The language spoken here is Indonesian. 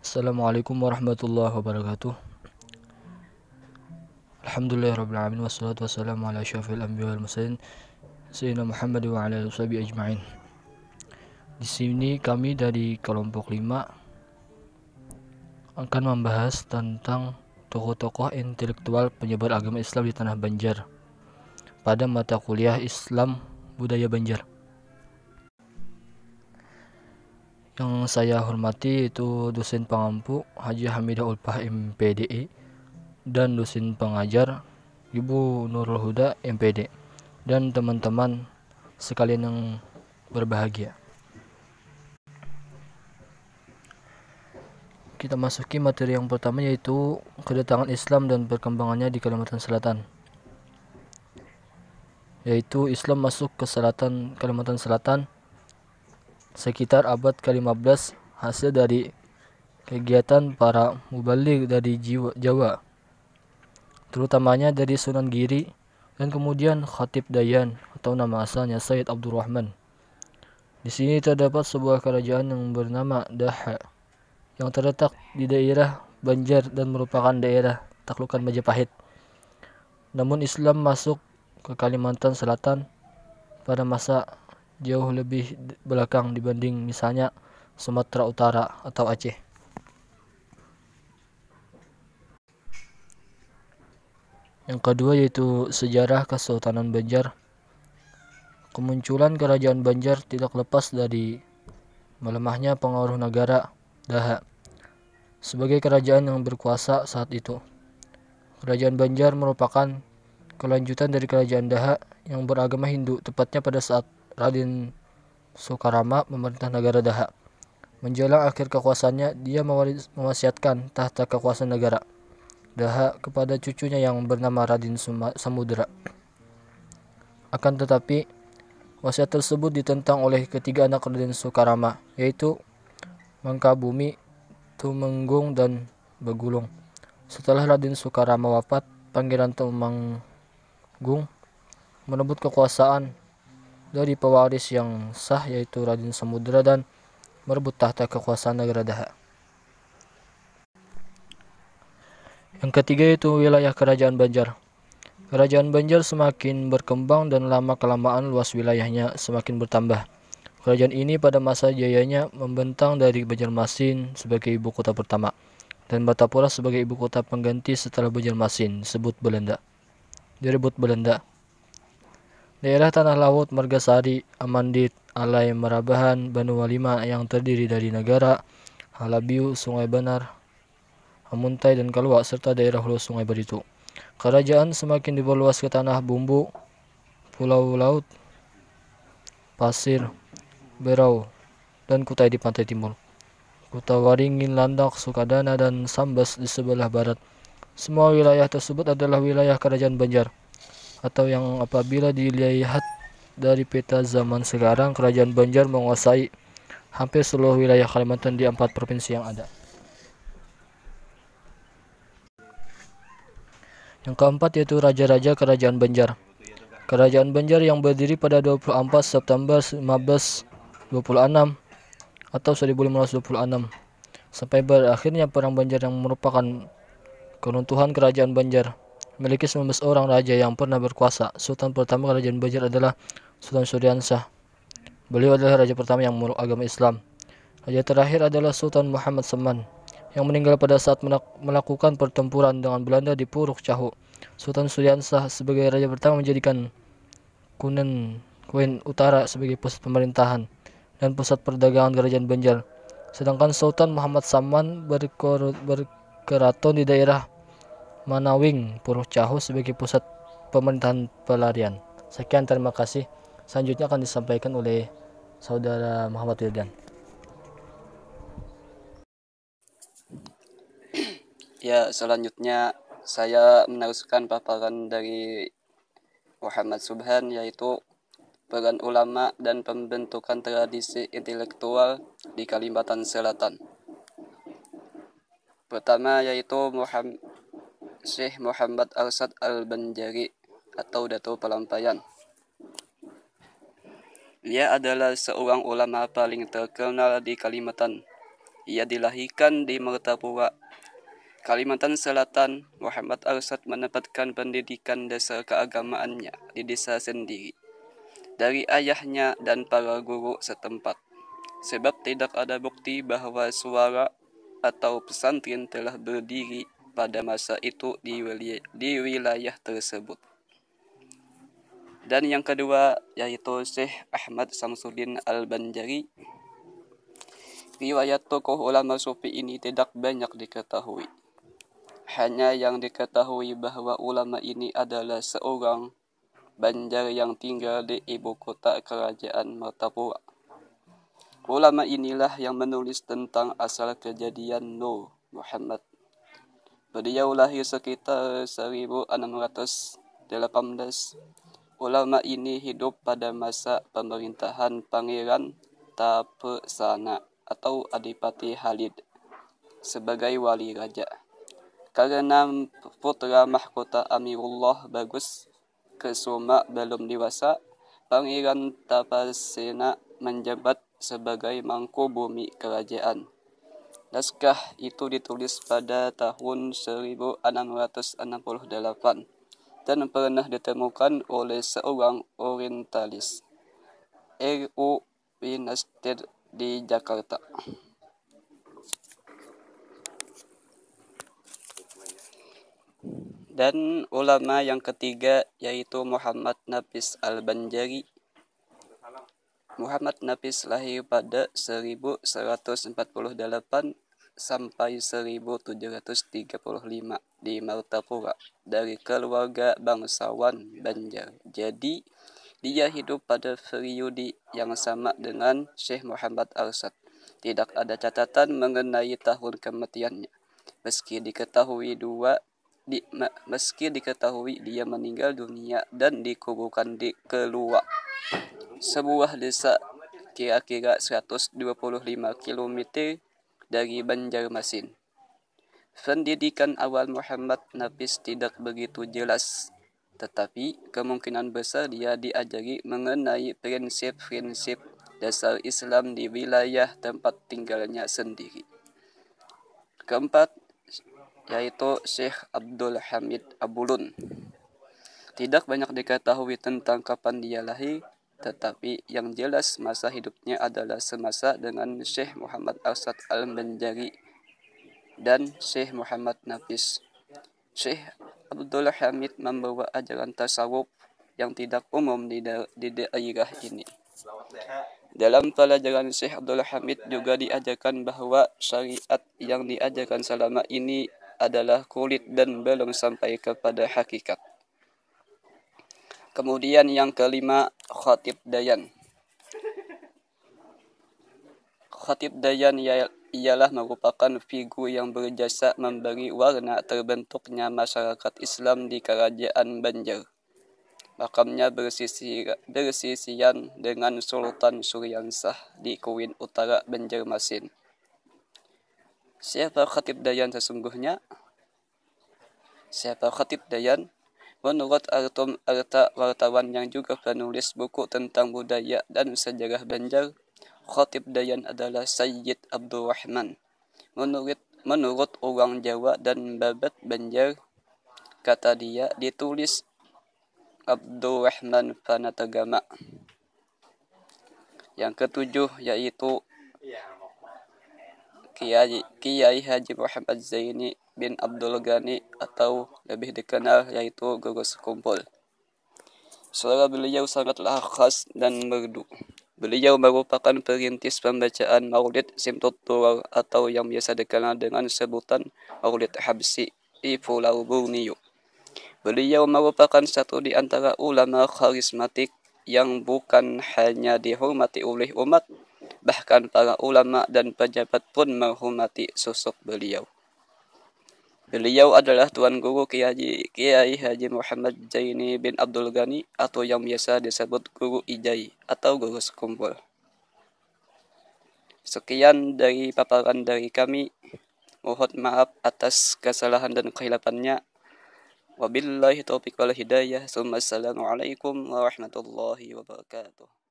Assalamualaikum warahmatullahi wabarakatuh. Alhamdulillahirabbil alamin wassalatu wassalamu ala asyrafil anbiya wal mursalin sayyidina Muhammad wa ala alihi washabihi ajmain. Di sini kami dari kelompok 5 akan membahas tentang tokoh-tokoh intelektual penyebar agama Islam di tanah Banjar pada mata kuliah Islam Budaya Banjar. Yang saya hormati itu dosen pengampu Haji Hamidah Ulpah MPDE dan dosen pengajar Ibu Nurul Huda MPD dan teman-teman sekalian yang berbahagia. Kita masuki materi yang pertama, yaitu kedatangan Islam dan perkembangannya di Kalimantan Selatan. Yaitu Islam masuk ke Kalimantan Selatan sekitar abad ke-15 hasil dari kegiatan para mubaligh dari Jawa, terutamanya dari Sunan Giri dan kemudian Khatib Dayan atau nama asalnya Sayyid Abdurrahman. Di sini terdapat sebuah kerajaan yang bernama Daha yang terletak di daerah Banjar dan merupakan daerah taklukan Majapahit. Namun Islam masuk ke Kalimantan Selatan pada masa jauh lebih belakang dibanding misalnya Sumatera Utara atau Aceh. Yang kedua yaitu sejarah Kesultanan Banjar. Kemunculan kerajaan Banjar tidak lepas dari melemahnya pengaruh negara Daha sebagai kerajaan yang berkuasa saat itu. Kerajaan Banjar merupakan kelanjutan dari kerajaan Daha yang beragama Hindu, tepatnya pada saat Raden Soekarama memerintah negara Daha. Menjelang akhir kekuasaannya, dia mewasiatkan tahta kekuasaan negara Daha kepada cucunya yang bernama Raden Samudera. Akan tetapi, wasiat tersebut ditentang oleh ketiga anak Raden Soekarama, yaitu Mangkabumi, Tumenggung, dan Bagulung. Setelah Raden Soekarama wafat, Pangeran Tumenggung merebut kekuasaan dari pewaris yang sah, yaitu Raden Samudera, dan merebut tahta kekuasaan negara Daha. Yang ketiga yaitu wilayah Kerajaan Banjar. Kerajaan Banjar semakin berkembang dan lama-kelamaan luas wilayahnya semakin bertambah. Kerajaan ini pada masa jayanya membentang dari Banjarmasin sebagai ibu kota pertama dan Batapura sebagai ibu kota pengganti setelah Banjarmasin direbut Belanda. Daerah Tanah Laut, Margasari, Amandit, Alai, Marabahan, Banuwalima yang terdiri dari Negara, Halabiu, Sungai Banar, Amuntai, dan Kalua, serta daerah hulu Sungai Baritu. Kerajaan semakin diperluas ke tanah bumbu, pulau laut, pasir, Berau, dan Kutai di pantai timur. Kuta Waringin, Landak, Sukadana, dan Sambas di sebelah barat. Semua wilayah tersebut adalah wilayah Kerajaan Banjar, atau yang apabila dilihat dari peta zaman sekarang, Kerajaan Banjar menguasai hampir seluruh wilayah Kalimantan di 4 provinsi yang ada. Yang keempat yaitu Raja-Raja Kerajaan Banjar. Kerajaan Banjar yang berdiri pada 24 September 1526 atau 1526 sampai berakhirnya Perang Banjar yang merupakan keruntuhan Kerajaan Banjar, memiliki 19 orang raja yang pernah berkuasa. Sultan pertama Kerajaan Banjar adalah Sultan Suryansah. Beliau adalah raja pertama yang memeluk agama Islam. Raja terakhir adalah Sultan Muhammad Saman yang meninggal pada saat melakukan pertempuran dengan Belanda di Puruk Cahu. Sultan Suryansah sebagai raja pertama menjadikan Kunen Utara sebagai pusat pemerintahan dan pusat perdagangan Kerajaan Banjar. Sedangkan Sultan Muhammad Saman berkeraton di daerah Manawing, Puruk Cahu sebagai pusat pemerintahan pelarian. Sekian, terima kasih. Selanjutnya akan disampaikan oleh Saudara Muhammad Wildan. Ya, selanjutnya saya meneruskan paparan dari Muhammad Subhan, yaitu peran ulama dan pembentukan tradisi intelektual di Kalimantan Selatan. Pertama yaitu Syekh Muhammad Arsad Al-Banjari atau Dato' Pelampaian. Dia adalah seorang ulama paling terkenal di Kalimantan Ia dilahirkan di Martapura, Kalimantan Selatan. Muhammad Arsad mendapatkan pendidikan dasar keagamaannya di desa sendiri dari ayahnya dan para guru setempat. Sebab tidak ada bukti bahwa suara atau pesantren telah berdiri pada masa itu di wilayah tersebut. Dan yang kedua yaitu Syekh Ahmad Samsuddin Al-Banjari. Riwayat tokoh ulama sufi ini tidak banyak diketahui. Hanya yang diketahui bahwa ulama ini adalah seorang Banjar yang tinggal di ibu kota kerajaan Martapura. Ulama inilah yang menulis tentang asal kejadian Nur Muhammad. Beliau lahir sekitar 1618. Ulama ini hidup pada masa pemerintahan Pangeran Tapesana atau Adipati Halid sebagai wali raja. Karena putra mahkota Amirullah Bagus Kesuma belum dewasa, Pangeran Tapesena menjabat sebagai mangku bumi kerajaan. Naskah itu ditulis pada tahun 1668 dan pernah ditemukan oleh seorang orientalis, R.U. Winasted di Jakarta. Dan ulama yang ketiga yaitu Muhammad Nafis Al-Banjari. Muhammad Nafis lahir pada 1148 sampai 1735 di Martapura dari keluarga bangsawan Banjar. Jadi, dia hidup pada periode yang sama dengan Syekh Muhammad Arsad. Tidak ada catatan mengenai tahun kematiannya. Meski diketahui dia meninggal dunia dan dikuburkan di Kelua, sebuah desa kira-kira 125 km dari Banjarmasin. Pendidikan awal Muhammad Nafis tidak begitu jelas, tetapi kemungkinan besar dia diajari mengenai prinsip-prinsip dasar Islam di wilayah tempat tinggalnya sendiri. Keempat, yaitu Syekh Abdul Hamid Abulun. Tidak banyak diketahui tentang kapan dia lahir, tetapi yang jelas masa hidupnya adalah semasa dengan Syekh Muhammad Arsad Al-Banjari dan Syekh Muhammad Nafis. Syekh Abdul Hamid membawa ajaran tasawuf yang tidak umum di daerah ini. Dalam pelajaran Syekh Abdul Hamid juga diajarkan bahwa syariat yang diajarkan selama ini adalah kulit dan belum sampai kepada hakikat. Kemudian yang kelima, Khatib Dayan. Khatib Dayan ialah merupakan figur yang berjasa memberi warna terbentuknya masyarakat Islam di kerajaan Banjar. Makamnya bersisian dengan Sultan Suryansah di Kuwin Utara Banjarmasin. Siapa Khatib Dayan sesungguhnya? Siapa Khatib Dayan? Menurut Arta wartawan yang juga penulis buku tentang budaya dan sejarah Banjar, Khatib Dayan adalah Sayyid Abdurrahman. Menurut orang Jawa dan Babat Banjar, kata dia ditulis Abdurrahman Panatagama. Yang ketujuh yaitu Kiai Haji Muhammad Zaini bin Abdul Ghani atau lebih dikenal yaitu Guru Sekumpul. Suara beliau sangatlah khas dan merdu. Beliau merupakan perintis pembacaan Maulid Simtut Turar atau yang biasa dikenal dengan sebutan Maulid Habsi di Pulau Borneo. Beliau merupakan satu di antara ulama karismatik yang bukan hanya dihormati oleh umat, bahkan para ulama dan pejabat pun menghormati sosok beliau. Beliau adalah Tuan Guru Kiai Haji Muhammad Zaini bin Abdul Ghani atau yang biasa disebut Guru Ijai atau Guru Sekumpul. Sekian dari paparan dari kami. Mohon maaf atas kesalahan dan kehilafannya. Wabillahi taufiq wal hidayah. Assalamualaikum warahmatullahi wabarakatuh.